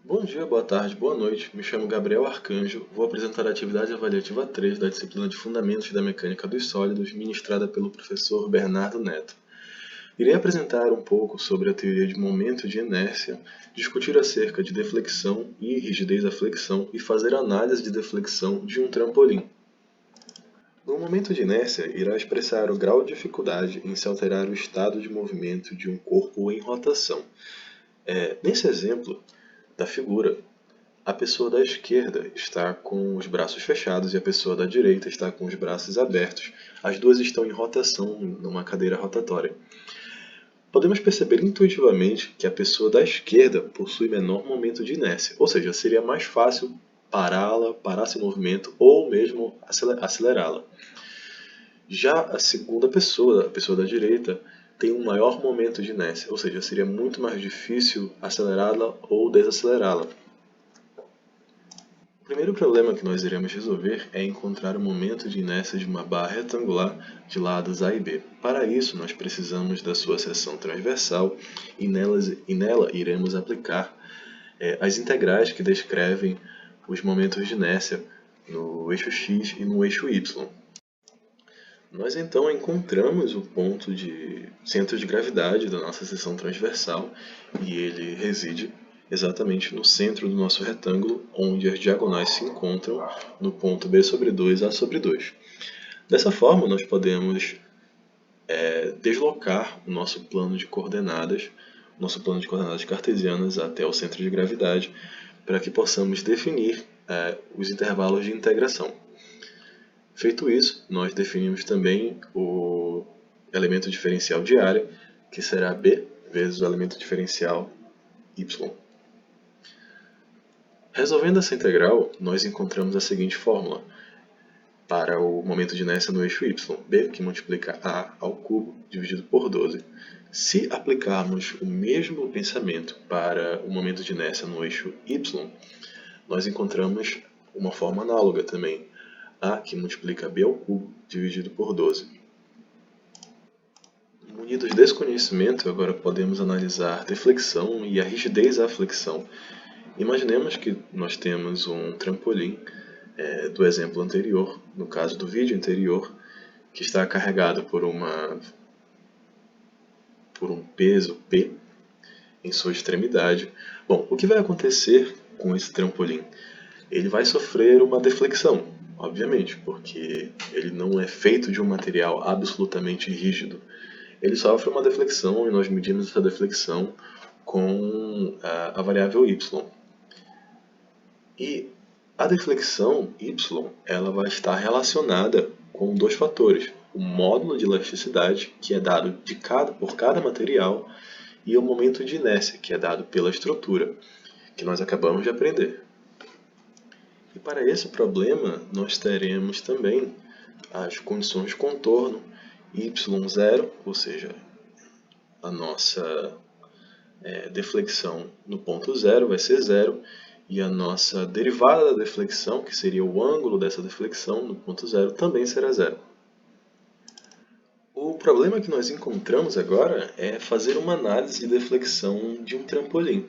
Bom dia, boa tarde, boa noite. Me chamo Gabriel Arcanjo. Vou apresentar a atividade avaliativa 3 da disciplina de Fundamentos da Mecânica dos Sólidos, ministrada pelo professor Bernardo Neto. Irei apresentar um pouco sobre a teoria de momento de inércia, discutir acerca de deflexão e rigidez da flexão e fazer análise de deflexão de um trampolim. O momento de inércia irá expressar o grau de dificuldade em se alterar o estado de movimento de um corpo em rotação. Nesse exemplo da figura, a pessoa da esquerda está com os braços fechados e a pessoa da direita está com os braços abertos. As duas estão em rotação numa cadeira rotatória. Podemos perceber intuitivamente que a pessoa da esquerda possui menor momento de inércia, ou seja, seria mais fácil parar seu movimento ou mesmo acelerá-la. Já a segunda pessoa, a pessoa da direita, tem um maior momento de inércia, ou seja, seria muito mais difícil acelerá-la ou desacelerá-la. O primeiro problema que nós iremos resolver é encontrar o momento de inércia de uma barra retangular de lados A e B. Para isso, nós precisamos da sua seção transversal e nela iremos aplicar as integrais que descrevem os momentos de inércia no eixo x e no eixo y. Nós então encontramos o ponto de centro de gravidade da nossa seção transversal e ele reside exatamente no centro do nosso retângulo, onde as diagonais se encontram no ponto B sobre 2 A sobre 2. Dessa forma, nós podemos deslocar o nosso plano de coordenadas cartesianas até o centro de gravidade, para que possamos definir os intervalos de integração. Feito isso, nós definimos também o elemento diferencial de área, que será B vezes o elemento diferencial y. Resolvendo essa integral, nós encontramos a seguinte fórmula para o momento de inércia no eixo y, B, que multiplica A ao cubo dividido por 12. Se aplicarmos o mesmo pensamento para o momento de inércia no eixo y, nós encontramos uma forma análoga também, A, que multiplica B ao cubo dividido por 12. Munidos desse conhecimento, agora podemos analisar a deflexão e a rigidez da flexão. Imaginemos que nós temos um trampolim do exemplo anterior, no caso do vídeo anterior, que está carregado por um peso P em sua extremidade. Bom, o que vai acontecer com esse trampolim? Ele vai sofrer uma deflexão, obviamente, porque ele não é feito de um material absolutamente rígido. Ele sofre uma deflexão e nós medimos essa deflexão com a variável y. E a deflexão y ela vai estar relacionada com dois fatores: o módulo de elasticidade, que é dado por cada material, e o momento de inércia, que é dado pela estrutura, que nós acabamos de aprender. E para esse problema, nós teremos também as condições de contorno y0, ou seja, a nossa deflexão no ponto zero vai ser zero, e a nossa derivada da deflexão, que seria o ângulo dessa deflexão no ponto zero, também será zero. O problema que nós encontramos agora é fazer uma análise de deflexão de um trampolim.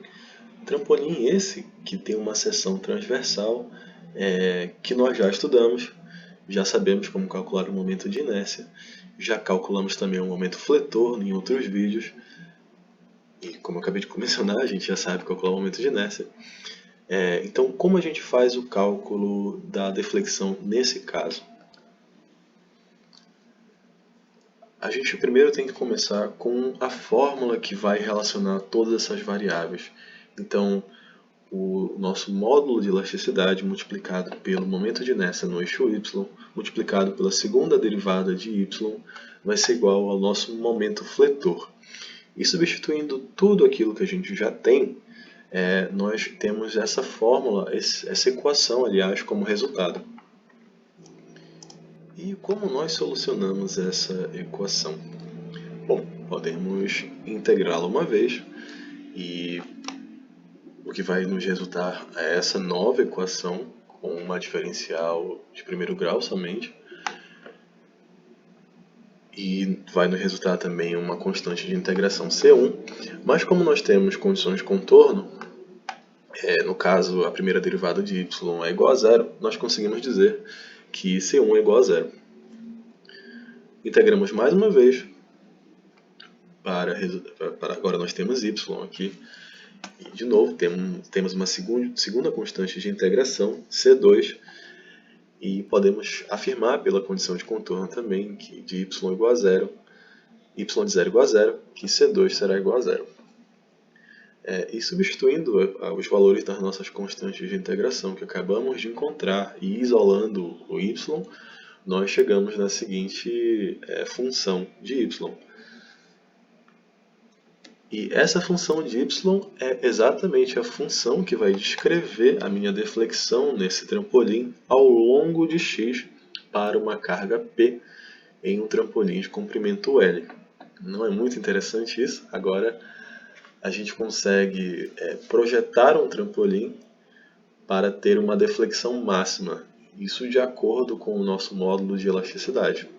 Trampolim esse que tem uma seção transversal que nós já estudamos, já sabemos como calcular o momento de inércia, já calculamos também o momento fletor em outros vídeos, e como eu acabei de mencionar, a gente já sabe calcular o momento de inércia. Então, como a gente faz o cálculo da deflexão nesse caso? A gente primeiro tem que começar com a fórmula que vai relacionar todas essas variáveis. Então, o nosso módulo de elasticidade multiplicado pelo momento de inércia no eixo y, multiplicado pela segunda derivada de y, vai ser igual ao nosso momento fletor. E substituindo tudo aquilo que a gente já tem, nós temos essa fórmula, essa equação, aliás, como resultado. E como nós solucionamos essa equação? Bom, podemos integrá-la uma vez, e o que vai nos resultar é essa nova equação com uma diferencial de primeiro grau somente. E vai nos resultar também uma constante de integração C1, mas como nós temos condições de contorno, no caso a primeira derivada de y é igual a zero, nós conseguimos dizer que C1 é igual a zero. Integramos mais uma vez para agora nós temos y aqui. E, de novo, temos uma segunda constante de integração, C2, e podemos afirmar pela condição de contorno também que de y igual a zero, y de zero igual a zero, que C2 será igual a zero. E substituindo os valores das nossas constantes de integração que acabamos de encontrar e isolando o y, nós chegamos na seguinte função de y. E essa função de y é exatamente a função que vai descrever a minha deflexão nesse trampolim ao longo de x para uma carga P em um trampolim de comprimento L. Não é muito interessante isso? Agora a gente consegue projetar um trampolim para ter uma deflexão máxima. Isso de acordo com o nosso módulo de elasticidade.